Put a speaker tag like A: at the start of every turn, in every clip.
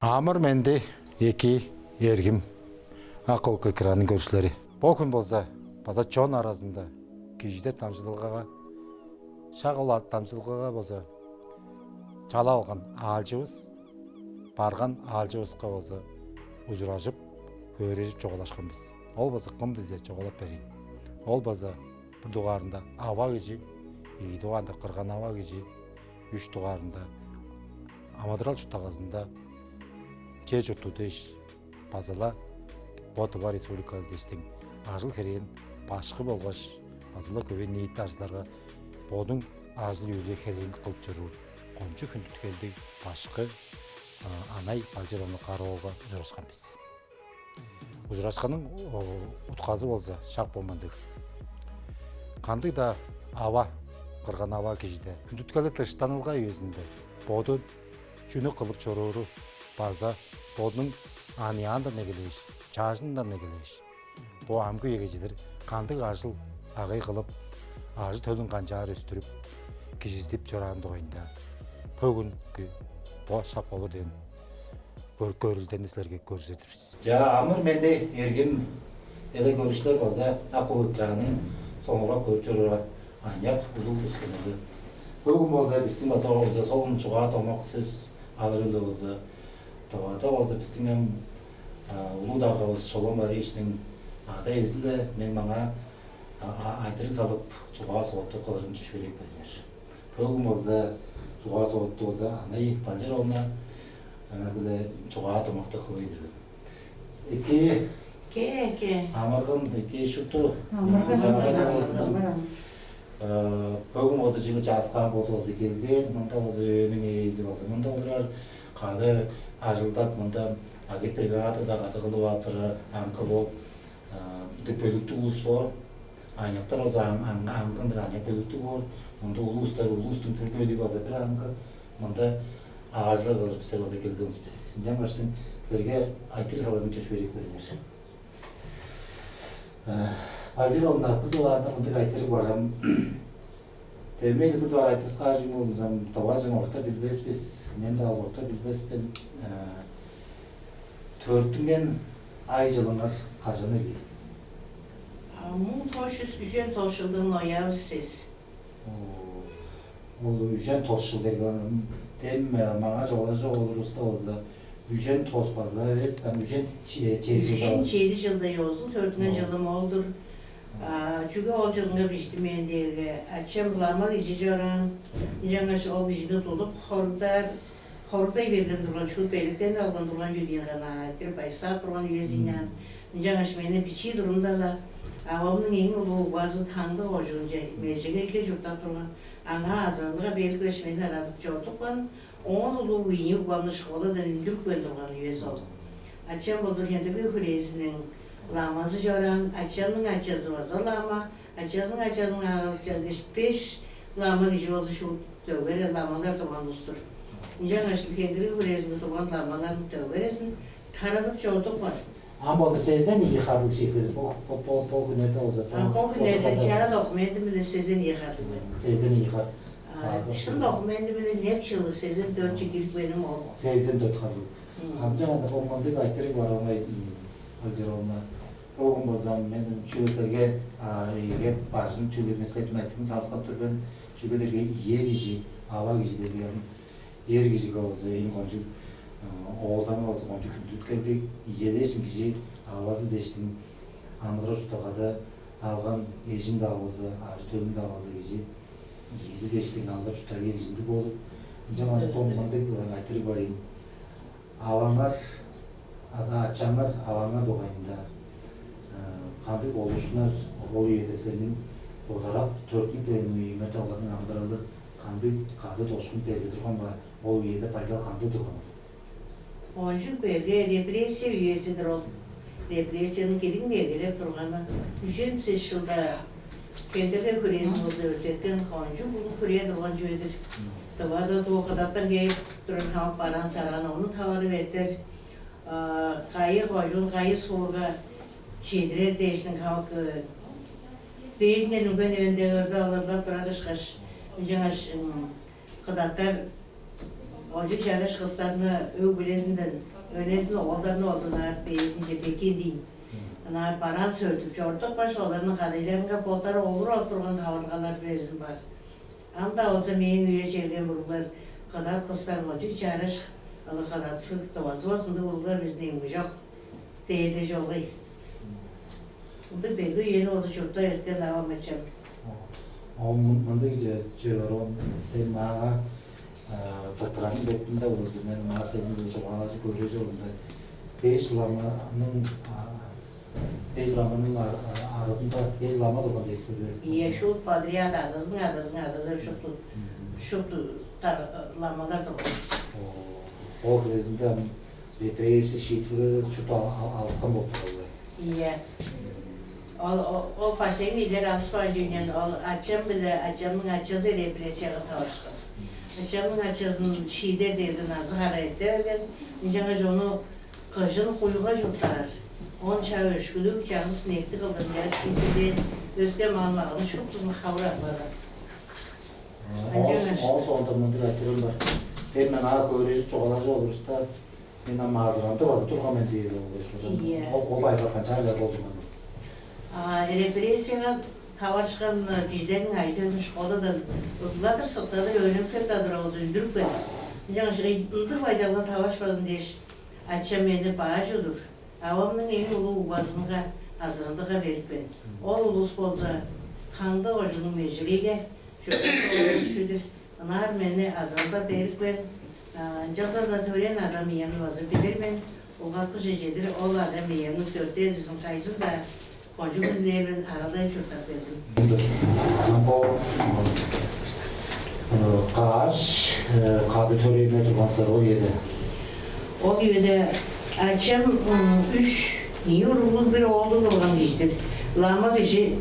A: Амыр менде эки эргим акылык экранын көрүүчүлөрү. Бул күн болсо база чон арасында кижиде тамчылыгага шагыла тамчылыгага болсо чала алган аалчыбыз барган аалчыбызга болсо ужурашып көрүшүп чогулашканбыз. Ол болсо кым десе чогулап берейин. Ол болсо бир дугарында аба кижи, эки дугарында кырган аба кижи, үч дугарында Амадырал чутагасында Че журту деш базала Ботуба республикасы дештің ажыл керен башқы болғаш базала көбен ниетті ажыларға бодың ажыл үйде керен қылып жүру қончу күндіт келді башқы анай балжырамы қарауға ұжырашқанбыз. Ұжырашқаның ұтқазы болса шақ болмандық. Қанды да ава, қырған ава кежді. Күндіткалі тыштанылға өзінде боды жүні қылып чорору база бодың аниян да негелеш, чажын да негелеш. Бо амгы егежедір қандық ажыл ағай қылып, ажы төлін қанжар өстіріп, кежіздеп жорағын доғайында. Пөгін бо шап олы ден көрілден ісілерге көрсетіріз. Амыр менде ергім еле көрішлер база ақу өтірағының соңыра көріп жорыға анияп ұлы өскенеді. Пөгін болса біздің баса олжа солын чуға томақ сөз алырылы болса Тавада болса біздің ұлудағы шолон бары ішінің ада езілі мен маңа айтыры салып чуға соғытты қылырын жүшбелек білінер. Пөгін болса чуға соғытты болса анай балжыр олына білі чуға томақты қылыйдыр. Эке амарғын эке шүкті пөгін болса жылы жасқан боты болса келбен, мұнда болса өнің езі болса мұнда олырар қады ажылдап мұнда агет бригадада қадығылы батыры аңқы болып бөлікті ұлыс бар. Аңяқтар олса аңқынды аңя бөлікті бар. Мұнда ұлыстар ұлыстың түр бөлі база бір аңқы. Мұнда ағажылар қылып істер база келгеніз біз. Жан баштың сіздерге айтыр саларын көш берек көрінер. Балжыр олында бір доларында мұндық айтыры барам. Мені бір долар айтырысқа жың олыңызам табажың орта білбес біз. Мен de az orta bilmezken törtüngen ay жылыңар қажаны бей.
B: Мұң тошыз үжен тошылдың ояв сіз.
A: Ол үжен тошыл деген дем маңа жолажы olur usta olsa üjen tospazı ve sen üjen
B: çeydi жылда yozdu, törtüne жылым oldur. Çünkü ol жылыңа biçtim ben derge. Açam bulama gece joran. Жаңашы ол gecede tolup Horday bergen durgan şu belikten algan durgan jüdiyana aytırıp aysa turgan üyezinden. Жаңашы meni biçi durumda da avamның eң ulu bazı tandı ojunca mecege ile jurtap turgan. Ana azanlığa belik öşmeni aradık jordukban. Onun ulu uyuyu babamın şkola da ündürk ben durgan üyez oldu. Açam boldur kendi bir hürezinin laması joran, açamның açazı vaza lama, açazın açazın 5 lama gece olsa şu dövgere lamalar turgan ustur. Жаңашы kendiri hürezini turgan lamaların dövgeresin taradık jorduk var.
A: Ama da sezen iyi xarlık şeysleri, po günerde olsa.
B: Po günerde çara dokumentim bile sezen yıkadım ben.
A: Sezen iyi xar.
B: Şun dokumenti bile net yılı sezen 4 ilk benim oldu.
A: Sezen 4 xarlık. Amcama da olmandık aytırık var ama alcır olma. O gün bozam men çüleserge başın çüle mesleğimi aytın salsam tur ben çülelerge yer gizi, hava gizi dergen yer gizi olsa en koncu oğuldan olsa koncu kündüt geldi yeleşin gizi havası deştin Amdra Şutagada algan ejin davazı, ajtölün davazı gizi yezi deştin Amdra Şutag'a ejindik olup Jamada tommandık aytırık barayım. Avanlar, açanlar avanlar doğayında kandık oluşlar, ol üyedeserinin olarak Türk'ün beğenmeyi metalarının andıralı kandık kadı toşkun belli durgan var, ol üyede paydalı kandı durgan.
B: Oncu böyle represiya üyesidir ol. Represiyanın kedin diye gelip durganı. Düşün 5 yılda kendine hürriyetimizi öğretten oncu bu hürriyet durgan üyedir. Tavada da o kadarlar gelip durun hava paran sarana onu tavarı verir. Kayı koyun, kayı soğuğa şeydiler değiştin havak Beyizin elingen önde örde alırlar, bırakış kaş. Жаңа kıdatlar Ocu çarış kızlarını öv bilezinden, öylesine oğullarını oldular, beyizince Pekin deyin. Ana baran söylüp çorduk baş oğullarının kadıylarına botları olur oturgan tavırgalar bezin var. Anda olsa meyin üye çevren vurgular, kadat kızların ocu çarış, alı kadat sık tovası olsun da vurgular bizden emgi yok. Değerli jolgı. Bunda belli üyeni oldu çurtta erken devam edeceğim.
A: Mındık jörüm, mağa Tatıranın betinde olsun, ben mağa senin de çok ağacı görücü oldu. Beş lamanın arasında beş lama da var ekse böyle.
B: İyi, şu padriyat adızın şuttu lamalar da var.
A: O krizinde represi şiitli şutu alsam oldu.
B: İyi. O paşayın ileri asfal dünyanın açamın açası represiye katlaştı. Açamın açasının şiide derdi nazı harayette ve onu kışın kuyuğa jutlar. On çağı öşkülük canı sinekli kıldırlar. Şiitinde özge malmağını şuttuğunu kavraklara.
A: Olsa onda mındır etirim var. Hemen ağa görücü çoğalacı olursa hemen mağazıranda vazı durgamen değil o. O bayrakan çaylar oldu bana.
B: Represiyaga tavarışkan dizlerin aytılmış kodadan ötülatır sıktadır, öğrenimsel oldu, ündürüp ben. Жаңа ынды байдалға тавашпадын деш, айтсам енді бажыдыр. Авамның ең ұлы убасынға азғындыға беріп бен. Ол ұлыс болса, таңды ұжының межілеге, шөдір. Нар мені азғында беріп бен. Жалзада төрен адам иемі вазы білер мен. Олғатқы жежедір, ол адам иемнің төртте дізін қайзын ба. Koncu günlerin aradan çöktük dedim.
A: Kaç kadı töreğine durmasar o yedi.
B: O gibi akşam 3 yorulur bir oldu doğan geçtir. Lama kişi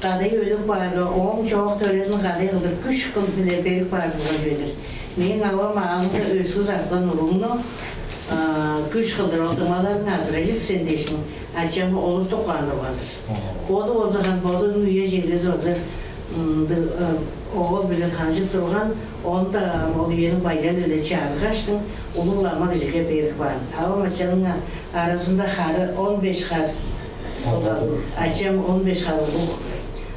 B: kadayı ödüm vardı, oğum çok töreğinin kadayı kıldır, küç kıl bile berip vardı öncedir. Benim havam ağımda ölsüz artlan urumlu, küç kıldır oturmaların azrayı sendeşin. Akşam olur tokandı vardır. Kodu o zaman kodun üye jelezi vardır. Oğul bile tanışıp durgan, onu da o üyenin baydan öyle çağırı kaçtın, ululama gıcığa berik var. Ama maçanın arasında karı 15 kar oladı. Akşam 15 kar oldu.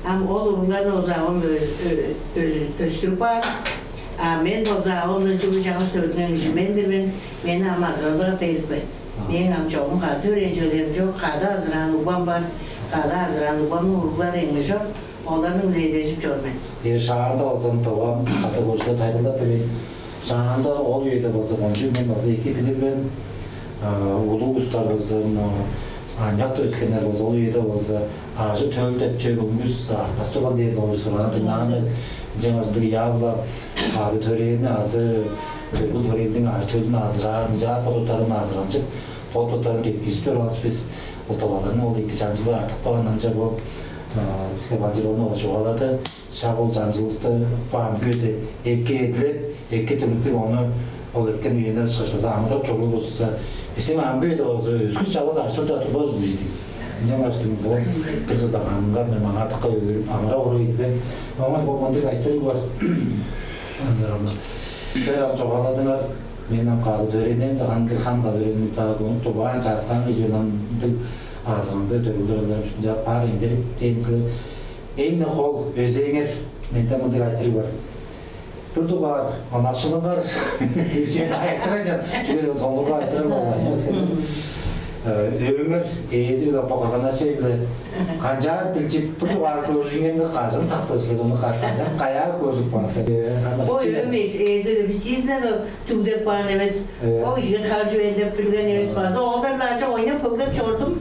B: Ama o durumlarını o zaman östürüp var. Ben o zaman çünkü canı söylediğim için beni ama azralığa berik var. Benim amcamın kadı öğrencilerim çok, kadı azran ubam var, kadı azran ubamın uruklar engi çok, onların lidercip görmen.
A: Şahanda olsam tamam, kategoride taybılda bilin. Şahanda ol üyede bolsa boncu, men bolsa iki bilir ben, ulu ustar bolsam, ancak da özkenler bolsa, ol üyede bolsa, ağacı töltep çögümüz, arkası toban diye olursa, bana dinlağını, cemazdığı yağla, kadı töreğini azı, bu töreğinin ağacı tölünü azırar, mücahar pototların azırancık, pototların getkizip görüyoruz biz, otobaların oldu iki cancılığı artık bağlanınca bu, bizge bacılarını olacak oladı, şağıl cancılığı bağım göğde ekki edilip, ekki tılısıp onu ol etken üyeler çıkışmasa, amıdırıp çoğu bozulsa, bizim ağım göğde olsa, üsküz çağız açtır da atır bozuldu ciddi. Ne başladım bu, kızılda ağımga, ben bana atıqa öğürüp, amıra oraya gidip, ama bu bandık aytırık var. Sen çok aladılar, benim kadı töreğinden de han kadı töreğinden daha konup, tobağın çağıskan gecelendi ağzımda dörüldürüldürüm üstünce par indirip denizli eline kol özeğinir menden bandık aytırık var. Burada var, anakşılık var, seni aytırırken, çünkü sonluğa aytırık var. Ömür, ezi bile pakakana şey bile kancar bilcip burada var görüşünde kaçın saktırsın onu kaçın kaya görüşüp bana.
B: O ömür, ezi bir çizden tügdek bana neves, o işe tercih edip bilgen neves bazı, oğullarlarca oynayıp kıldım çordum.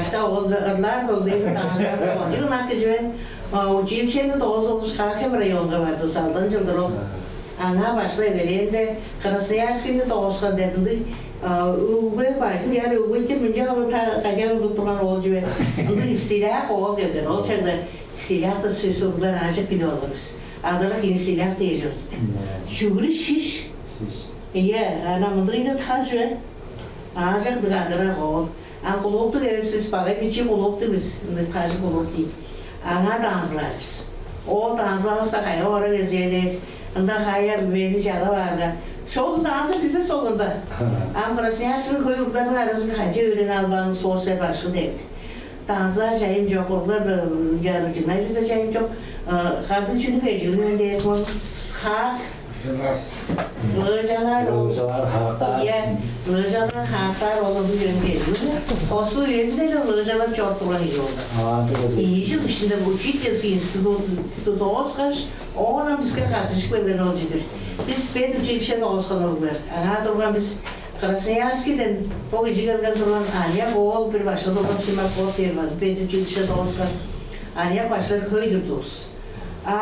B: İşte oğullar kıldıydı, dağlar kıldıydı, nakıcı ben, o cilşende de oğuz olmuş kalkem rayonda vardı, saldan cıldır oldu. Ana başlayıverende, Krasnoyarsk'inde de oğuzkan derdi. Uğur başım yarı uğur kimince alın kacar olup duran olcu ve onu istilah oğul geldi. O çağda istilah da söz sorular ancak bile oluruz. Adalık istilah diyeceğiz. Şugri şiş. Ya anamındaydı tacı. Ancak dıgadıra oğul. An kuluktu veres biz bağay biçi kuluktu biz. Kaşı kuluk değil. Ana danslarız. O danslarsa kaya oraya gezelir. Onda kaya beni cala vardı. Şol dansı bize solunda. Ankara'sın yaşını koyukların arasında hacı öğren albanı sosyal başı değil. Danslar çayım çok, orada da yarıcınaydı da çayım çok. Kadın çünkü geçiyorum ben de etmem. Hak, Lığcalar Lığcalar haklar olduğu yön geliyor. Osur yönünde de Lığcalar çok kullanıyorlar. İyi dışında bu Çityası İnstitutu Oskaş, ona bizge katışık beden olucudur. Biz Pedruçilişen Oskanırlar. Ana biz Krasnoyarski'den o gece gelgen duran Anya oğul bir başladı olan Simak Bol Termaz. Pedruçilişen Oskar. Anya başları köydür dost.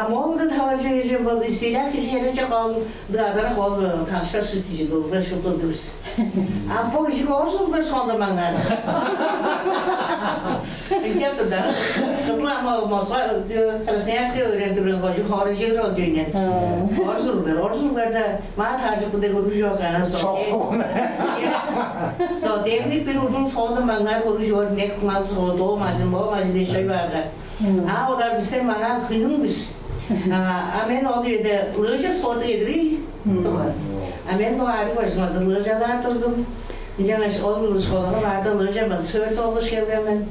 B: Molda havacı yüzü bol istilah kişi yere çok al dağlara kol tanışka süstici dolga şutladırız. Bu kişi korsuldur son zamanlarda. Yaptı da kızlar ama Moskva Krasnoyarski öğrendiren kocu harici rolcuyla. Orsullar da mat harcı kuda kurucu yok ana so devlet bir uzun son zamanlar kurucu var ne kumadı so doğmacın boğmacın diye şey vardı. O da bizden bana kıyılmış. Amen oluyor da lığca sportu ediri. Amen doğarı başımızda lığcalar durdum. Canış olmuş kolana vardı lığca bazı söğüt olmuş geldi hemen.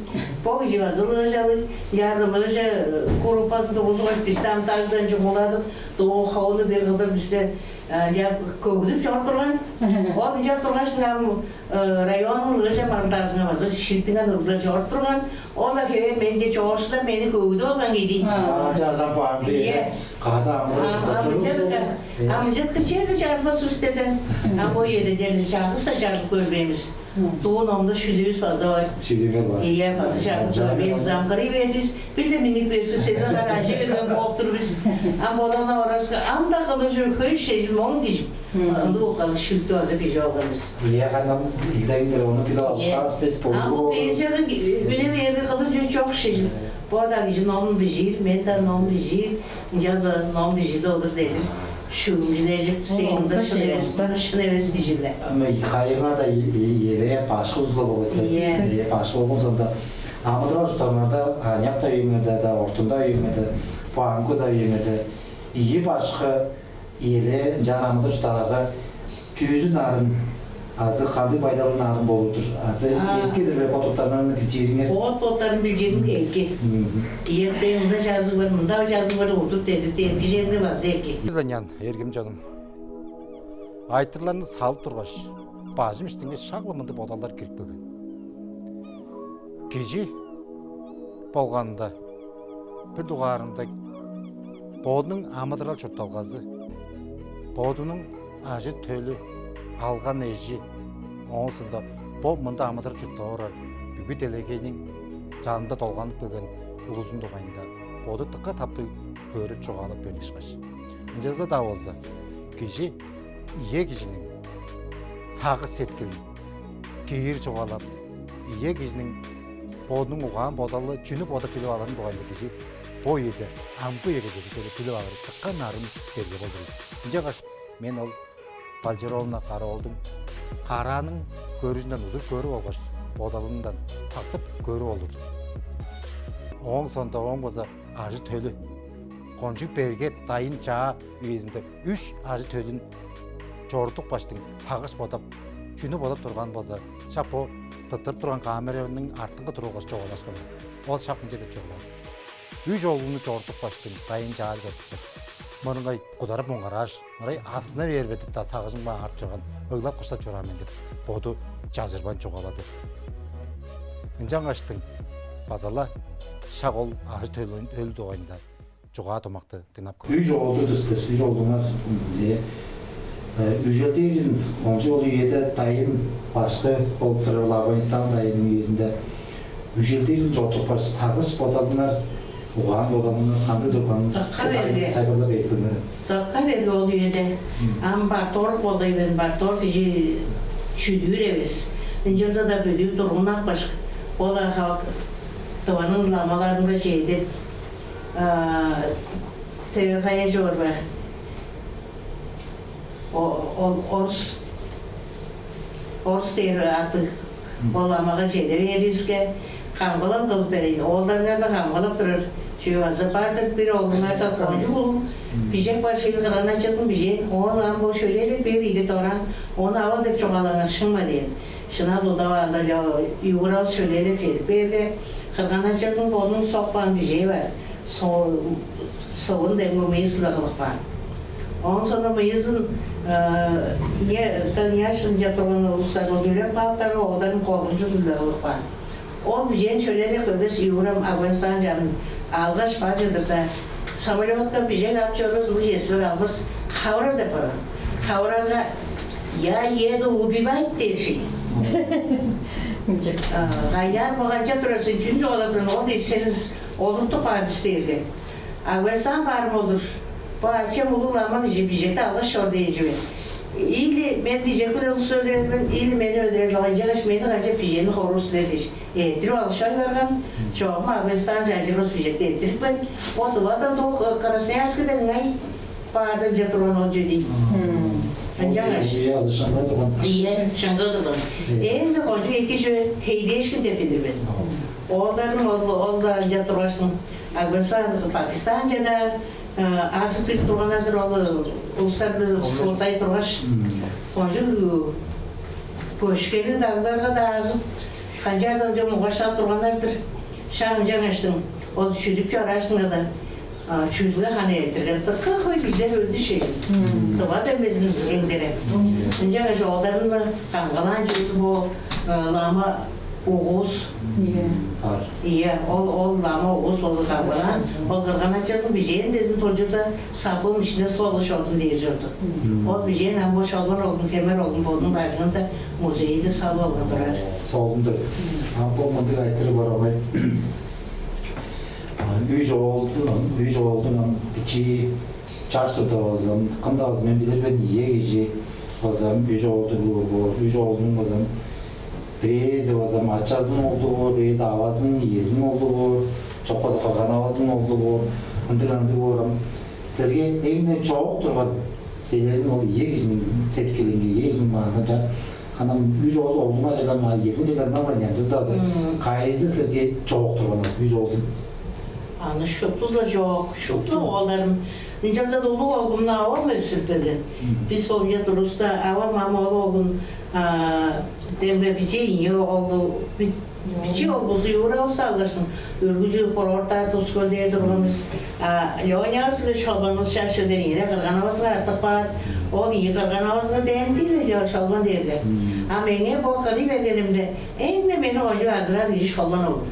B: Boğucu bazı lığcalı. Yarın lığca korupası da uzun bizden takıdan cumhuladım. Doğu havlu bir kadar bizden koguduk çorpurgan. O diyecek turlaşın rayonun lığca marmtasına bazı şirtine durdular çorpurgan. O da köye bence çoğusu da beni kogudu olan gideyim.
A: Çarşan puan bir. Kahada
B: Amcık kıçerli çarpma süsteden. Ama o yedi derli şarkısı çarpıp görmemiz. Doğun onda şülüğüz fazla var.
A: Şülüğü var.
B: İyi fazla çarpıp görmemiz. Amkarayı veririz. Bir de minik verisi Sezen Aracı vermem boğuptur biz. Ama olana vararsa anda kalışır köy şeyim onu diyeceğim. Anda o kalış şülüğü azı bir oğlanız.
A: İyi kanım ilden onu bile alsanız biz bolu.
B: Ama pencerenin öyle bir yerde kalınca çok şey. Bu adam için nom bijir, ben de nom bijir. İnce da nom bijir de olur dedir. Şumcileceğim, senin dışın evesi diyecekler.
A: Ama yıkayıma da yere başka uzun olursa, yere başka olursa da Amadır tutamlarda, Anyak da üyümede de, Ortunda üyümede, Puanku da üyümede, iyi başka yere can Amadır tutalarda cüzün narın, azı kandı baydalı narın boludur. Azı elkidir ve pototlarının bileceğini.
B: Pototların bileceğini elki. İyi senin de cazı var, bunda cazı var, otur dedi, elkiceğini var, elki.
A: Zanyan, ergim canım. Aytırlarını salıp durgaş, bacım iştine şaqlımındı bodallar kirip bilgen. Gece bolğanda bir duvarında bodunun amadıral çurtalgazı, bodunun ajı tölü algan eji, oğusunda bod mında amadıral çurtağırar, bügü delegenin canında dolganıp bilgen uluzun doğayında bodu tıkka taptı görüp çoğalıp berdişkaş. Incaza da olsa, gece iye gecenin sağı setkilin, geyir çoğalap, iye gecenin bodunun uğan bodalı cünü boda pili alanın doğayında gece bu yedi, ambu yedi dedi pili alanı tıkka narın berge boldurdu. İncağa men ol Balcıroğlu'na kara oldum. Karanın görücünden uzun görü olgaş, bodalından saktıp görü olurdu. Oğun sonunda oğun boza acı tölü. Konjuk berge dayın çağa üyesinde 3 acı tölün çortuk baştın sağış bodap, cünü bodap durgan boza. Şap o tıtır duran kameranın artınca durulgaş çoğulaşkan. Ol şapınca da çoğulaşkan. 3 oğlunu çortuk baştın dayın çağa götürdü. Mırıngay kudarıp muğaraş, mırıngay aslına vermedip da sağışın bana art çoğan, öglap kışlap çoğan edip, bodu cazırban çoğaladı. İncan açtın, bazala şağol ağaç tölü doğayında çoğağa tomaktı dinap kıldı. 3 oldu dıştır, 3 oldular diye. Ücretliğin onca oluyor yedi dayın başka oldular Afganistan dayının yüzünde. Ücretliğin çoğutuk başı sağış bodalılar, oğan bodamını kandı durganını taybırda bekliyorlar.
B: Dakika belli oluyor da. Ama bartor bodayı ben bartor diye çüdür eviz. İncilde de bölüp durumlar başka. O da halk tavanın lamalarında şeydi. TVK'ya çorba. Ors deyir atı. O lamağa şeyde veriyoruz ki kamgalan kılıp verin. Oğullar nerede kamgalıp durur. Şu vardır bir oğlunlar da koncu bulun. Bijek var şeyi kırana çıktım bijek. Oğlan bu şöyle bir idi toran. Onu avadık çok alana şınma diye. Şınav da vardı ya yuvaral şöyle kedik. Bir de kırana çıktım onun sokpan bijeği var. Soğun demir meyis lakılık var. Ondan sonra meyizin yaşınca toranı uluslar ödülü kaptarı oğlanın korkuncu lakılık var. O bijeğin şöyle de kıldır yuvaram Afganistan canım. Algaç bacıdır da samolyotka bijek yapıyoruz, bu jesver almış. Havra da para. Havra'da ya yedi ubi bayt der şey. Gaydar bağınca durasın, çünkü oladırın, o değilseniz olurdu padislerdi. Afganistan varım olur. Bu açım ululamak için bijekte Allah şor diyeceğim. İyili ben bijekte de ulus öldürelim, iyili beni öldürelim, gancalaş beni gancalaş bijemi korus dediş. Ettirip alışay vergan, çoğuma Afganistan cacırız bijekte ettirip ben, o duvada doğu karasına yaskıdan ngay, bağırdınca duran olcu değil. Gancalaş.
C: İyi alışanlar da var.
B: İyi, şangırdılar. En de koncu iki şu teydeşkin tepedir ben. Oğullarım oğullarınca durasın. Afganistan, Pakistanca da azı bir duranadır uluslararası sortay duraş. Koncu köşkeli dağlarga da azı. Kancardan diyor muğaşlar duranlardır. Şancan açtım. O çürük araştığında da çürüğe hani ettirgen. Tıkkı koy bizden öldü şey. Tıva demeziniz engere. Önce oğulların da kangalan çürüğü bu lama Oğuz.
C: Var.
B: İyi, ol lama Oğuz oldu kangalan. O kırgana çıktım bir şeyin bizim çocuğda sapım içinde su alış oldum diyecekti. O bir şeyin hem boş olman oldum, kemer oldum. Onun başında muzeyde sabı oldum durar.
C: Solunda. Bu mantık aykırı var ama üç olduğundan iki çarşıda o zaman kanda az men bilir ben iyiye gece o zaman üç olduğu o zaman Rez o zaman açazın olduğu, rez avazının iyesinin olduğu, çok fazla kalkan avazının olduğu, andık oram. Serge evinde çok durgan şeylerin oldu iyiye gecinin setkilinge iyiye gecinin manada hanım üç oldu olduğuma şeyden mal yesin şeyden nalan yancız da kayızı serge çok durgan üç oldu.
B: Anı şukluzla çok, şuklu oğullarım. Nicanca dolu oğlumla ava mı sürpedin? Biz olunca durusta ava mama oğlum dembe biçe iyi oldu. Biçe oldu, yura olsa alırsın. Ürgücü kororta tuzko diye durumumuz. Leonyasıyla şalbanımız şaşırdı. Yine kırgan havasına artık var. O iyi kırgan havasına değindi ya şalban derdi. Ama beni bu kırı verenimde en de beni hoca hazıra diye şalban oldu.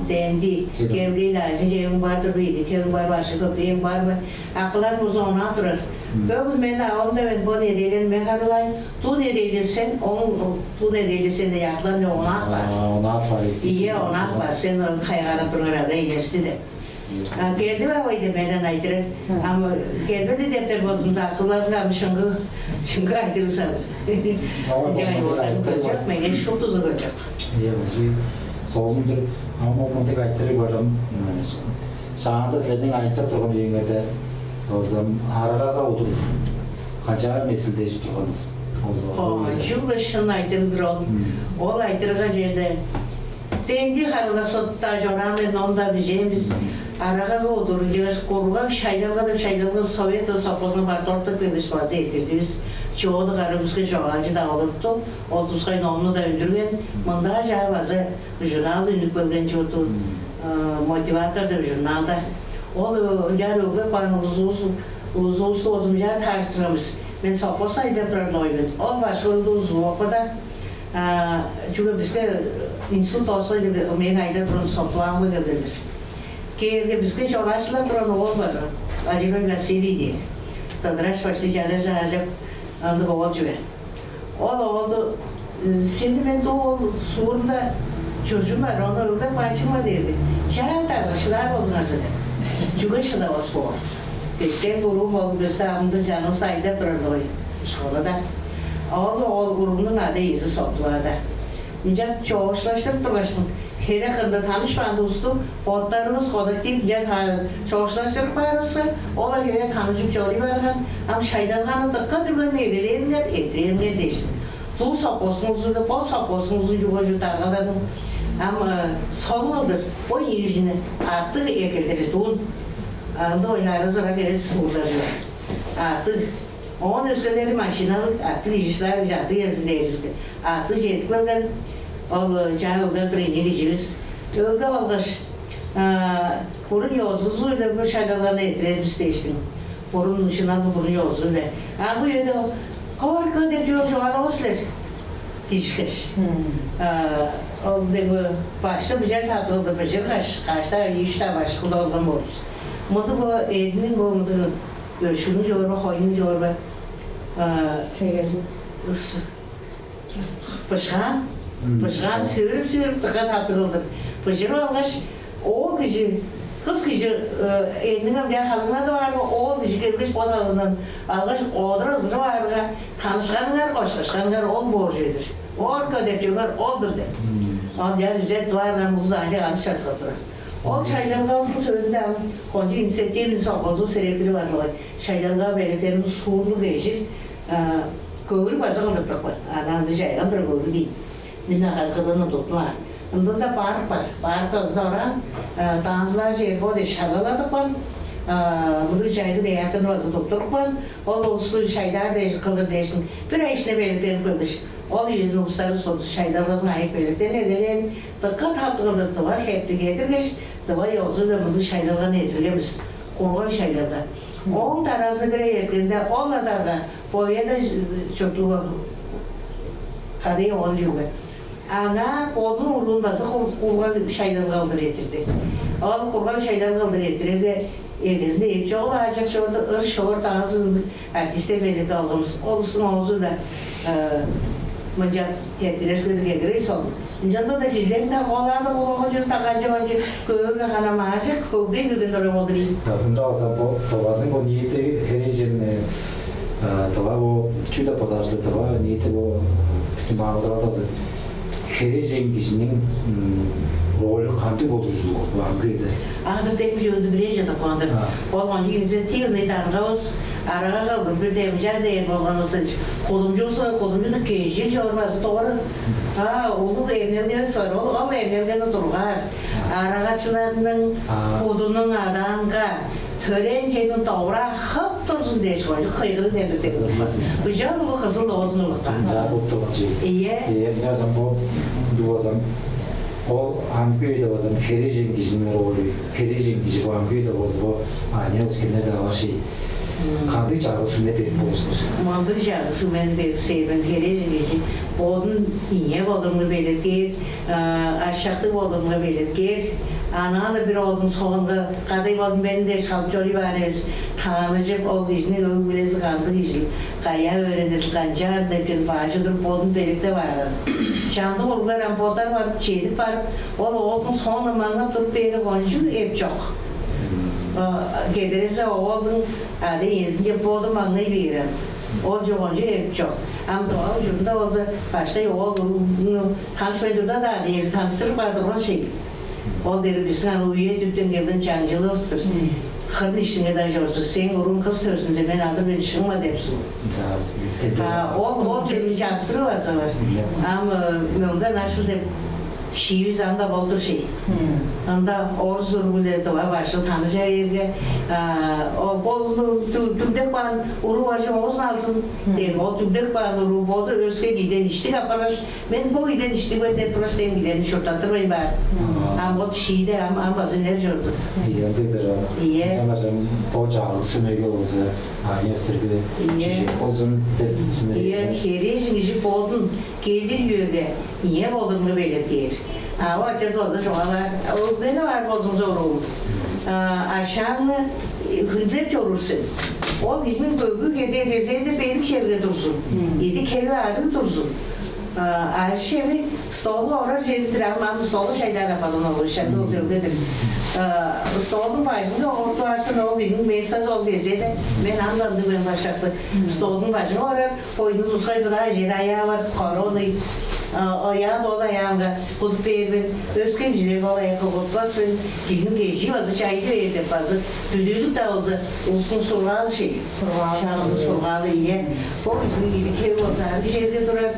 B: Dendi, geldi ilacı, cevim vardır buydu, kelim var, başı köpeğim var mı? Akıllarımız ona durur. Böyle ben avamda ben bu nedeyle ben kadılayım, tu nedeyle sen, tu nedeyle sen de yaklan ne onak var.
C: Onak var.
B: İyi onak var, sen kayağına pırgırada iyesti de. Geldi mi oydu benden aytırır, ama gelmedi defter bozumda akıllarımla şıngı aytırır sanır. Yani oğlanı koyacak, ben şu tuzu koyacak.
C: İyi bence solundur. Ama o mantık aykırı gördüm. Şahanda senin ayakta durgan yerlerde o zaman araga oturur. Kaçar mesilde hiç durganız.
B: Şu kışın aytırıdır oğlum. Ol aytırıga yerde. Dendi harıda sotta joramen onda biz araga oturunca koruga şaydalga Sovyet sapozunu partortuk ediş vazı etirdi. Biz çoğu da karımızga çoğancı da olurdu. 30 kayın onu da öldürgen. Mında acağı vazı jurnal ünlük bölgen çoğdu. Motivatör da jurnalda. O jar öge bana uzun ozum jar tartıştırmış. Ben saposaydı prannoyum. O başvurdu uzun opada. Çünkü bizde insult olsaydı meni ayda duran soplanma geldidir. Ki bizde çoğaçla duran olmadı. Acaba mesele değil. Tadraş başlayacağına canacak andık olcu ver. Oldu. Şimdi ben de o suğurda çocuğum var, onlar öyle başıma dedi. Çay tarlaşılar olsun aslında. Çünkü şuna o spor. Bizden grup oldu, gösterdiğimde canım sayıda duran şkolada. O grubunun adı izi soktularda. Ancak çoğuşlaştırıp durlaştım. Her kırda tanışmandı ustum. Botlarımız kodaktif yer çoğuşlaştırıp varırsa ola göre tanışıp çoğuyu vargan. Ama şaydan kanı tıkka durgan evleyenler değiştim. Tu saposunuzu da bol saposunuzu yuvacu targalardım. Ama sol aldır. O yüzünü attı ekelleri don. Anda o yarı sıra gelip sığırlarıyor. Attı. Onun özgeleri maşinalık attı işler attı yazın değeriz. Attı jedik belgen. Ol canlıda birini geçiriz. Öyle aldaş. Burun yolsuzluğuyla bu şeylerle etremiz değiştim. Burun dışına bu burun yolsuzluğuyla. Bu yönde korku da diyor şu an olsun. Dişkeş. O da başta bıçak tatlıdır bıçak kaçta 3 tane başlıklı oldum oluruz. Mıdı bu elinin bu mıdı görüşünün yorma, koyunun yorma.
D: Severim.
B: Pışkan. Pışkan sürüp tıka tatlıdır. Pışır olmuş o kişi kız kişi elinin bir halına da var mı? O kişi gelmiş boğazından almış odur zırı var mı? Tanışkanlar, koşkanlar ol borcudur. Orka dediyorlar, oldur de. Onlar ücret var mı? Bu zaten adı şaşırtır. O çaylarga olsun söyledi ama konca inisiyatifinin sağlığı sürekli var. Çaylarga belirtenin suğurlu geçir. Köylü bazı kaldırdık var. Anandı çaylan bir köylü değil. Minnak arkadaşını tutma. Ondan da park var. Parkta oran danslar yer o şaraladık var. Bunu çayda deyatın vazı tuttuk var. O uluslu çaylar da kılır değişim. Bir ay işte belirtenin kılış. O yüzden uluslararası oldu çaylar vazına ait belirtenin evvelen dikkat haptırılırdı var. Hep de getirmiş. Dıva yolcuyla bunu çaylarına getirgemiz. Kurban çaylarda. Onun tarazını bir yerlerinde onlardan da boya da çocuğu kadeye oluyor. Ana onun urulması kurban şeyler kaldır getirdi. O kurban şeyler kaldır getirir ve evimizde evci olacak şurada ırş orada ağzında artiste belirti aldığımız olsun olsun da mıca getirir son. Canında da cilden de kolada bu hoca sakancı önce köylü hanımacı köylü bir gün durum olayım.
C: Bunda alsam bu tovarın o niyeti hericin tovar o çüda podaşlı tovar niyeti o bizim ağırda da hericin kişinin rolü kandı bozuculuk bu angıydı.
B: Ağdır tek bir yolda bir yaşadı kandır. Olmancı inisiyatif neyden raus arağa kaldır bir demeyeceğim değil olmanızı. Kolumcu olsa kolumcu da keşir yorması doğru. Onu da evlendiğini sonra o evlendiğini durgar. Aragaçlarının kodunun adanka törencenin doğra hap dursun diye koydu. Kıygılı devlet ediyorlar. Bu canlı bu kızıl oğuzunlukta.
C: Cabut tovarcı.
B: İyi.
C: Ne zaman bu duazam o angıyı da bazım hericin kişinin rolü. Hericin kişi bu angıyı da bazı bu anne uskene de var şey. Kandı çağrı sünne bir postlar.
B: Mandır çağrı sünne bir sevmen hericin kişi. Bodun iyiye bodumlu belirtir. Aşağıda bodumlu belirtir. Ana da bir oldun sonunda kadayım oldum ben de şalçori varız. Tanrıcık oldu işini öğümülezi kandı işini. Kaya öğrenir, kancar da bir bağcıdır bodun belirte var. Şanlı olgular ampotlar var, çeydik var. Oldun sonunda manga durup beri koncu hep çok. Gelirse oldun, adı yezince bodun mangayı verin. Olcu koncu hep çok. Ama doğa ucunda olsa başta oldun, tanışmayı durda da adı yezi tanıştırıp vardı olan şey. O deri bizden üye düpten geldin cancılı olsun. Kırın işine de yorsun. Sen urun kız törsünce ben aldım ben işim var depsin. O deri cansırı var zaman. Ama mümkün nasıl de şiiz anda boldur şey. Anda orzur bile de var başta tanıcağı yerde. O boldu tübdek ban uru varcı olsun alsın. Der o tübdek ban uru boldu özge giden iştik yaparlar. Ben bu giden iştik ben de proştayım giden şortattırmayın bari. Ama o şiide ama bazı ne gördüm.
C: İyi. Sanırım o çağrı sünneyi olsa aynı üstelik kişi olsun sünneyi.
B: İyi. Hericin kişi boldun gelir yöge. Niye boldun belirtir. O açısı olsa şu anlar. O ne var boldun zorum. Aşağını hündep yorursun. O ismin böbük gezeyde beylik çevrede dursun. Yedi kevi ağrı dursun. Ayşe'mi stolu olarak şeydir ama stolu şeylerle falan olur. Şeyde oluyor dedim. Stolun başında orta varsa ne olduğunu mesaj oldu gezeyde ben anladım ben başlattı. Stolun başında olarak oyunu tutsaydı daha ayağı var, koronu. Ayağı dolu ayağında kutup erbin, özgencileri bol ayağı kokutmaz ve kişinin geçiği vazı çaydı verdi fazla. Düdüğlük de olsa uzun surgalı şey. Şanlı surgalı iyi. O yüzden gidik ev olsa bir şeyde durar.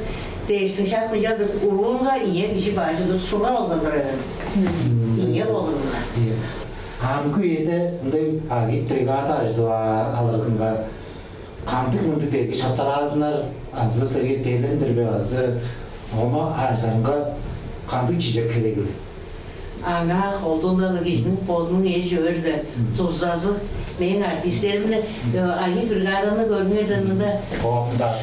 B: Değiştin şartmacadır. Urunga iye kişi başıdır. Sular oldandır öyle. İye olur bunlar.
C: Hamku yedi, agi brigada ajdı alırgınga. Kandık mındı belki şartlar ağzınlar, azı sırgı pelendir be azı. Onu ajlarınga kandık çiçek kelegil.
B: Ana olduğunda da kişinin podunun eşi öyle tuzazı. Benim artistlerimle agi brigadını görmüyorduğunda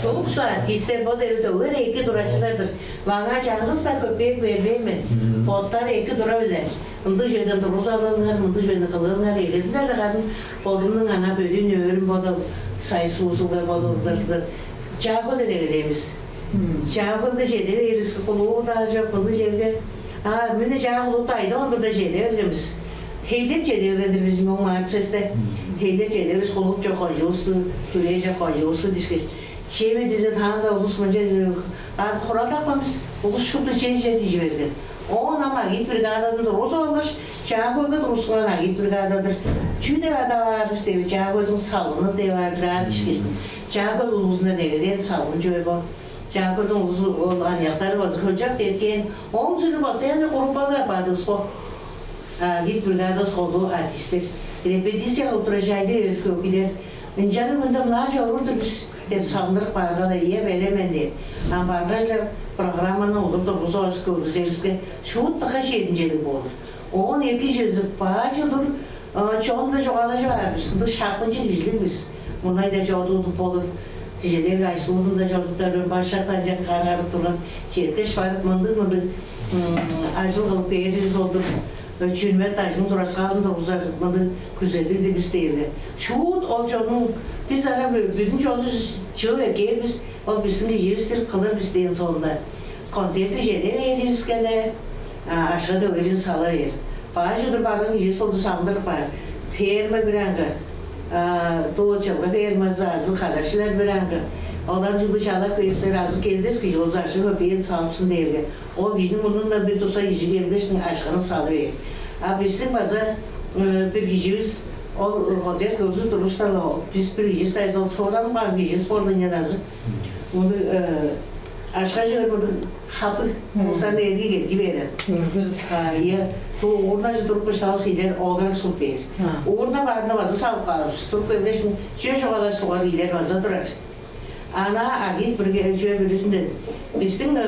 B: çok da artistler bu devde öyle iki duraçlardır. Bana çağırız da köpek vermeyeyim. Podlar iki durabilir. Mındı şöyle duruz alınlar, mındı şöyle kalırlar. Eğlesinler de kadın podunun ana bölüğünü örüm bodu sayısı usullar bodurlar. Çağırı da öyleyimiz. Çağırı da şeyde veririz. Kuluğu da çok mındı şeyde. Müne çağırı da ayda onda da şeyde öyleyimiz. Teydep çedevedir bizim o marçeste. Teydep çedeveriz kulup çok koyuyoruz, kürece koyuyoruz, dişkeç. Çeve dizi tanda ulusmanca kural yapmamız, ulus şublu çeyce dijiverdi. O ama git brigadadır, o olur, Çağkoy'da da Ruslarına git brigadadır. Çüde ada var, işte Çağkoy'un salını de vardır, dişkeç. Çağkoy ulusunda devlet salını çöre bu. Çağkoy'un ulusu olan yakları vazı koyacak dedikken, onun sürü basayan da kurupalı yapadız bu. Git brigadas oldu artistler. Repetisiya oturacaydı eskiler. Canım bunda bunlar olurdu biz. Hep sandırıp barda da iyi veremendi. Ama barda programına olurdu. Bu zorluk görürüz. Şu tıka şeyincelik olur. Onun iki yüzü bağışıdır. Çoğunda çoğalacı var biz. Dış hakkınca gizli biz. Bunlar da çoğulduk olur. Ticeler Aysun'un da çoğuldukları başlıklarca kararı duran. Çerkeş varıp mındır. Acıl kalıp veririz olur. Çürüme taşını durasağını da uzatmadı, güzeldi biz değil. Şu olcanın biz ara bölümün çoğunu çığı eker biz, o bizim yiyizdir kılır biz değil sonunda. Konserti şeyde veririz gene, aşağıda öğrenin salar yer. Bağışıdır barın yiyiz oldu sandırıp var. Perme bir anga, doğuçalı perme zazı kardeşler bir anga. Ondan çünkü dışarıda verirse razı gelmez ki o zaşı köpeğin sağlıksın değil. O kişinin bununla bir tutsa işi geldiğinde aşkını salıverir. Bizim bazen bir kişimiz o hoca gözü durursa biz bir kişi sayısı sonradan var bir kişi spordan yanazı. Bunu aşağı çıkarmadı hafta olsa nereye geldi veren. Ya tu uğruna durup sağlık gider oğlan süper. Uğruna varına bazı sağlık kalır. Durup gelirsin şöyle şu kadar soğuk gider bazı durar. Ana agit şöyle birisinden bizim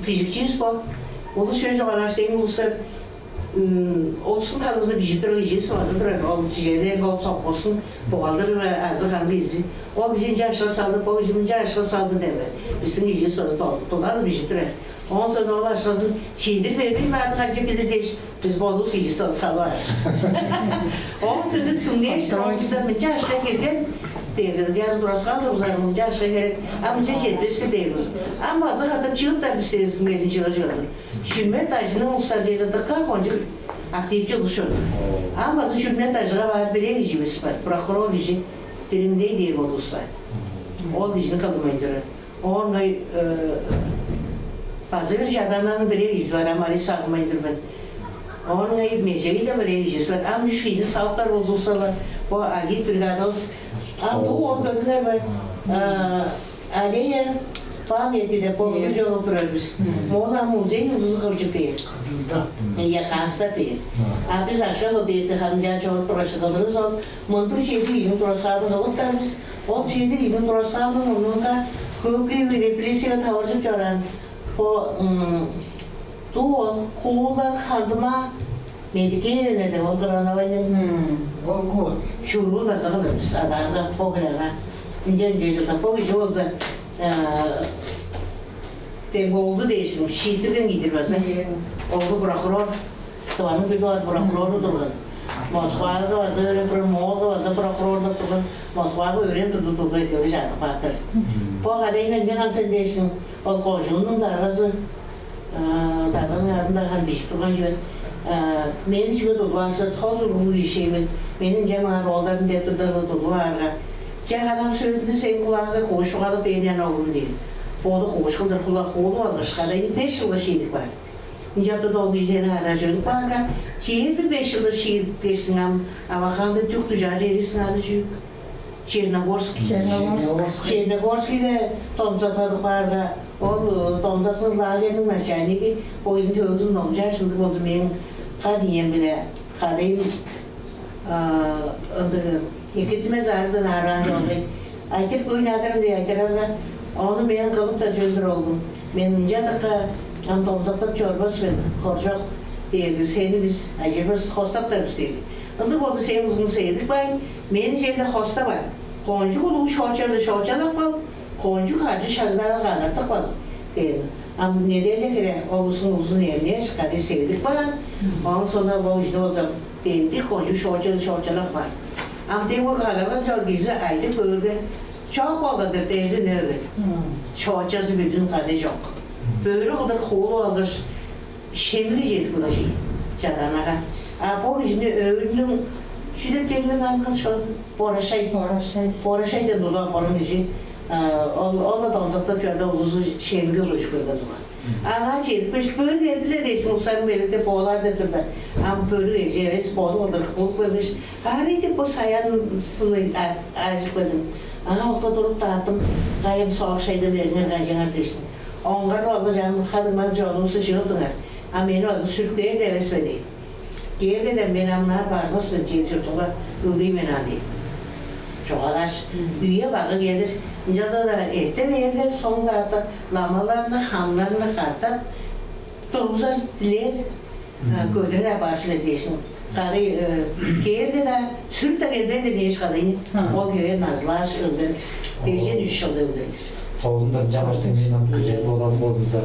B: fizikçimiz bu. Onu şöyle araştırayım uluslar olsun tarzında bir ciddi rejisi vardır. O şeyler o sokmasın boğaldır ve azı kanlı izi. O gidince aşağı saldı, o gidince aşağı saldı deme. Bizim rejisi vardır. Dolar bir ciddi. Ondan sonra o aşağıdan çiğdir verdiğim vardı kanca bilir deyiş. Biz boğuluz rejisi salvarız. Ondan sonra tümleye işte o bizden önce aşağı girgen devrim. Yarın durasal da uzanımca aşağı gerek. Amca yetmesi devriz. Ama bazı kadar çıkıp da biz sizin merinci olacaklar. Şürmet tacının uluslararası da kalk onca aktifçi oluşuyor. Ama bazı şürmet tacına var bir elicimiz var. Prokuror lici birimde değil modus var. O licini kalmayın diyor. Onunla bazı bir jadanların bir elici var ama sarmayın diyor ben. Onunla mecevi de bir elicisi var. Ama şu şeyini sağlıklar bozulsalar bu agit brigados. Ama bu onu gördüler var. Aleye Pameti de povlucu oturuyor biz. Mona muzeyi uzun kılcı peyir. Yakansta peyir. Biz aşağı peyirde hanımca çoğun proşadalarız ol. Mıntık şeydi izin proşadını olup da biz o şeydi izin proşadını onun da hukuki ve represiye tavrıcı çoran o doğal kuğular handıma medike yerine de oturan oynayın. Olgu. Şuru da zağılırız adamda poğrana. İnce poğracı olsa de oldu değiştim. Şiitirden gidir bazen. Oldu prokuror. Tavanın bir var prokuroru durdu. Moskva'da bazı öyle Moğol'da bazı prokuror da durdu. Moskva'da öğren durdu etkili şartı baktır. Bu halde ince sen değiştim. O koşunun da arası darbanın ardında kan bir durgan gibi. Meni gibi durdu varsa toz ruhu işemin. Benim cemaat oğullarım deyip durdu var. Cehannam söyledi sen kulağında koşu alıp eğlen oğlum değil. Oğlu koşuldur kulak oğlu alır. Kadayın 5 yılda şiirlik var. Nicapta doldu izleyene aracılık var. Şiir bir 5 yılda şiir geçtin ama Avakan'da Türk tüccarı herifsin adı çocuk. Çernogorski'de domzatadık vardı. O domzatın lagerinin aşağıdaki boyun tövbüsün domca. Şimdi o zaman kadıyem bile kadayım. Yekildi mezarıdan arancı oldu. Aytır oynadarım diye aytırarlar. Onu ben kalıp da çözdür oldum. Ben önce dakika domzatın çorbası ben korcak diye seni biz acaba hostap da biz değil. Onda o da senin uzun seyirdik bay. Benim cebimde hosta var. Koncuk oluğu şoçalık var. Koncuk acı şarkılara kadardık var. Değil. Ama nedenle kere olusun uzun yerine çıkarı seyirdik var. Ondan sonra bu işte o zaman değildi. Koncuk şoçalık var. Ama değil bu kadar çok gizli aydık böyle. Çok balıdır teyze ne öyle. Şoçası bütün kardeş yok. Böyle olur, kolu olur. Şemleyecek bu da şey. Çadanlara. Bu şimdi öğünün şöyle gelinen arkadaşlar Boraşay da dolar onun için. Onda domzakta körde uluzu şemli uluş böyle dolar. Ana çekmiş böyle geldiler de işte ulusal birlikte boğalar da durdu. Ama böyle evet boğalı olur kul böyle. Harita bu sayansını acıkladım. Ana orada durup dağıttım. Gayem soğuk şeyden eline gaycanar deştim. Onlar da olacağım kadınlar canımı sıçırdılar. Ama beni azı sürükleye de vesvedi. Gergeden ben amlar varmış ben çelçirtuğa ıldıyım en adi. Çok araç. Üye bağı gelir. Nicada da erte verirler son dağıta lamalarını, hamlarını katıp duruzar diler. Gödüne basılı diyorsun. Kadı gergeden sürüp de gelben de niye çıkadayım. O göğe nazlar öldürür. Beyceğin 3 yılda öldürür.
C: Solundan camaçtın benim güzel olan bozmasa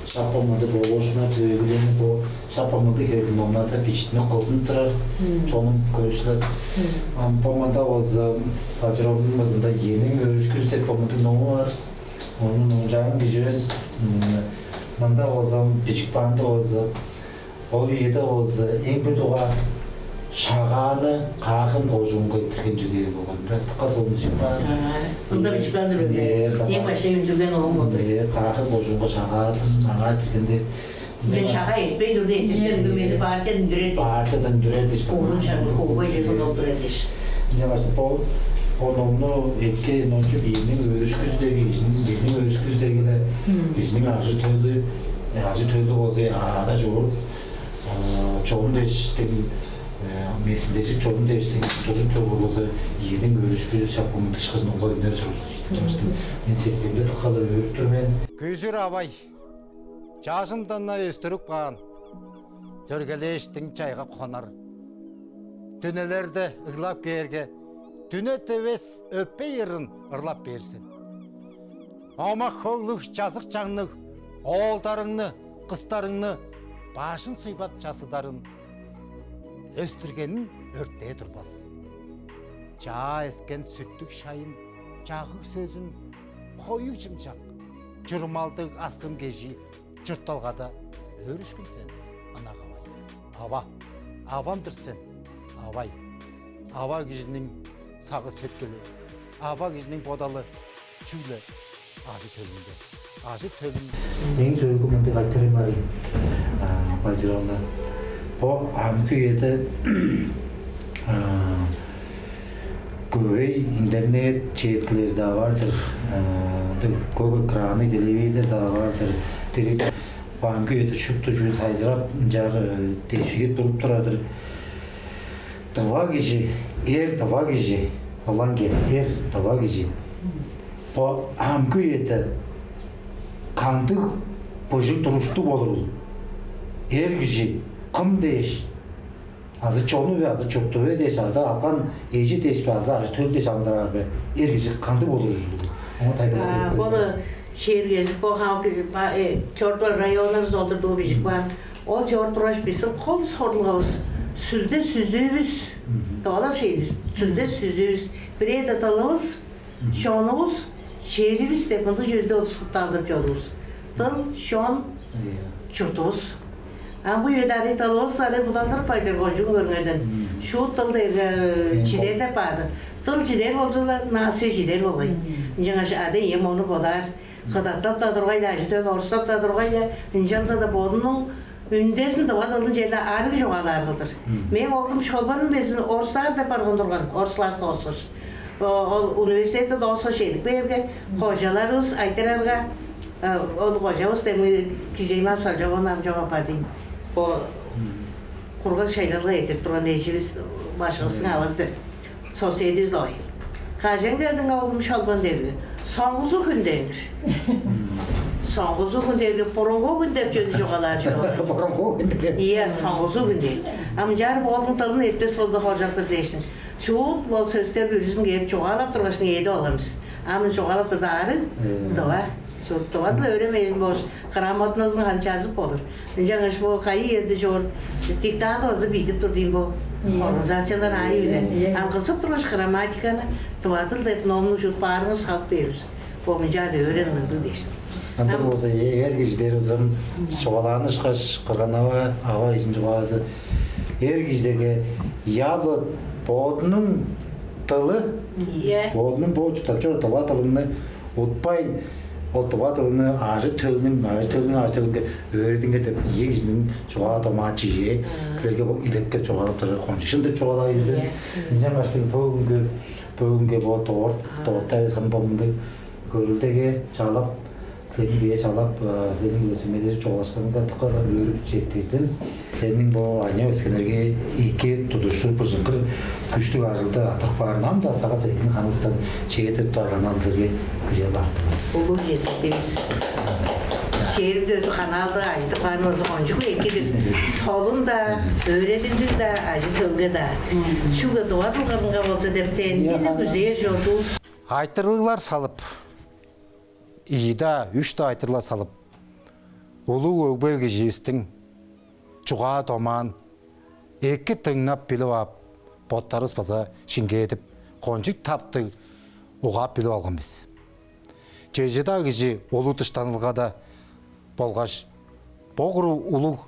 C: şapamadı bu boşuna tüyülerini bu şapamadı geldim onlar da piştine koldun durar çoğunun görüşler ampamada olsa Paçarov'un bazında yeni görüşküz de pamadı ne var onun olacağını bileceğiz manda olsa küçük banda olsa ol yedi olsa en bir doğa şağanı kahın kocuğun koytırken cüdeye boğanda tıkas olmuş var.
B: Bunda bir çıkardır öyle. En başta yüzünden olmadı.
C: Kahın kocuğun şağanı tırkende.
B: Ben şaka etmeyi durdu ettim. Gümeli bağırken düredi.
C: Bağırtıdan düredi.
B: Oğlun şarkı kovuğa yüzü doldurediş.
C: Yavaşta bu onunla etki noncu birinin örüşküzdeki birinin örüşküzdeki de birinin acı tölü olsa ağda çoğur. Çoğun değiştiğin meselesi çoğun değiştiğin durun çoğun olsa yeni görüşküz şapkamın dışkısını olayı ne durursun. Ben sevdiğimde tıkalı öğüttür ben.
A: Küzür abay. Жашынтанна өстіріп қаған, жүргелештің чайға қонар. Түнелерді ұрлап керге, түне тевес өппе ерін ұрлап берсін. Ама қоғлық жазық жаңлық, оғылдарыңны, қыстарыңны, башын сұйбат жасыдарын өстіргенін өрттее тұрбас. Жа ескен сүттік шайын, жағық сөзін, қойық жымшақ, жүрмалдық асқым кежи, жұртталғада өрішкім сен, ана қавай. Ава, авамдыр сен, авай. Ава кежінің сағы сеткілі, ава кежінің бодалы, чүйлі, ажы төлінде. Ажы төлінде.
C: Ең сөйгі мұнды қайтырым бар Бальжырауна. Бұл амкүйеді көй интернет четлер de vardır. Көй ekranı, televizor da vardır. Bankı çıktı çünkü sayzırap jar teşvik durup duradır. Tava gici, tava gici, Allah'ın gel, tava gici. Bu amkı yedi kandık boşu duruştu olur. Gici, kım değiş. Azı çoğunu ve azı çoktu ve değiş, azı alkan eji değiş ve azı ağaç tölü değiş andırar be. Gici kandık olur. Ama tabi
B: Bunu şehir gezip bu halk çortlar rayonlar zoldurduğu bir var. O çortlar bizim kol sorduğumuz süzde süzüğümüz. Doğal şeyimiz. Süzde süzüğümüz. Bir de talımız, şonumuz, şehrimiz de bunu %30 kurtardık yolumuz. Tıl, şon, çurtumuz. Ama bu yödari talımız sarı budandır paydır kocuğun görmeden. Şu tıl cider de paydı. Tıl cider olsalar, nasi cider olayı. Жаңа адай ем оны бодар. Қыдаттап та тұрғайлы, әжітөк орыстап та тұрғайлы, инжанса да бодының үндесін тұвадылын жерді арғы жоғалы арғылдыр. Мен оғым шолбаның безін орыстар да барғын тұрған, орыслар соғысқыш. O üniversitede de olsa şeydik. Belki hocalarız aytırarga o hocamız demin kişiymen salcağın amcama pardayım. O kurgan şeylerle etir duran ecimiz başkasına avazdır. Sosyediz oy. Kaçın geldin olmuş alban dergi. Songuzu gündendir. Songuzu gündendir. Porungu günde çözü çoğalar çoğalar.
C: Borongo günde.
B: İyi, songuzu günde. Ama jarı oğlum tadını etmez oldu hocaktır deştin. Şu bol sözler bürüzün gelip çoğalap durmasını yedi olamız. Ama çoğalap durdu ağrı, doğa. Şu doğa da öğrenmeyin boş. Karamatınızın hançazıp olur. Жаңа bu kayı yedi jor. Diktatı olsa bitip durduğum bu. Organizasyonlar aynı öyle. Ama kısıp durmuş gramatikanı, doğadır da hep nomlu şu bağrını salt veririz. Bu mücadele öğrenmedi deştim.
C: Андыр болса эр киждер ызым чоғаланышқа қырған аға ичинчи баасы эр киждерге ябло бодунун тылы
B: İyi.
C: бодунун боо чутапчы тоба тылыны утпайын ол тоба тылыны ажы төлүнүн өрединге деп ие кижинин чоға тома чиже силерге илеттеп чоғалап турар кончишин деп чоғалайын деп инжан каштын бөгүнгө боо торт сан бомунду көрүлдеге чалап senin bir çalap, senin resimleri çoğalaşkanında tıkala örüp çektirdin. Senin bu aynı öskenerge iki tutuşturup pıжыңкыр күчтүү ажылды атырып барынан да сага сенин каныстан чегетип тургандан сизге күжө бардыңыз.
B: Olur yettiniz. Şehirde özü kanalda acıdı kanalda oncu ekidir. Solun da, öğretindir de, acı tılgı da. Şu da doğa bulgarınga olsa depten, yine güzel yoldu.
A: Айтырлар салып, ийда 3 та айтырлар салып, улуу өгбөлгө жибистин чуга томан, эки тыңнап билип ап, боттарыбыз баса шингетип, конжук тапты угап билип алганбыз. Жежеда кижи улуу тыштанылгада болгаш, богуру улуу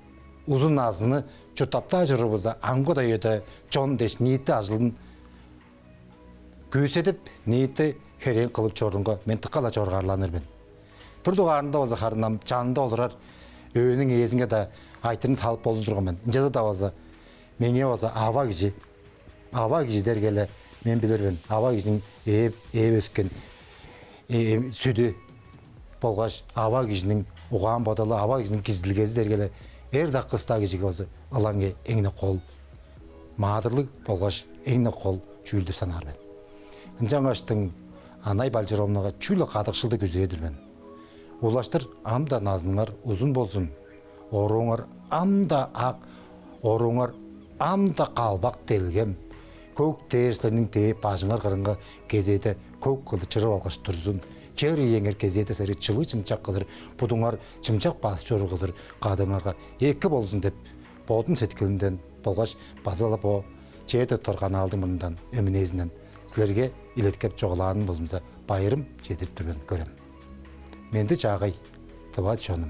A: узун азыны чутапта жүрүбүз, аңго да өтө жон деш ниети ажылын күйсетіп, ниеті херен қылып чорынға мен тыққала чорғарланырмын. Бір дұғарында өзі қарынам жанында олырар, өйінің езіңе да айтырын салып болды тұрғанмен. Жазы да өзі, менге өзі аба кежі дергелі мен білірмін. Аба кежінің өскен сүді болғаш, аба кежінің ұған бодалы, аба кежінің кезділгезі дергелі әрді қыста кежіге өзі алаңге еңіне қол, мадырлық болғаш еңіне қол чүйілді санармын. Жаңаштың анай балжыромнаға чүйлі қадықшылды күзедірмен. Олаштыр амда назыңар ұзын болсын, оруңар амда ақ, оруңар амда қалбақ делгем. Көк терістерінің тейіп бажыңар қырыңға кезеті көк қылды чырып алғаш тұрсын. Жер еңер кезеті сәрі чылы чымчақ қылыр, бұдыңар чымчақ басы жоры қылыр, қадыңарға екі болсын деп, бодың сеткілінден болғаш базалап о, жерді тұрған алдың мұндан, өмінезінен. Сілерге илеткеп жоғылағының болымыза байырым жетіп тұрын көрем. Менді жағай, тұбат жоным.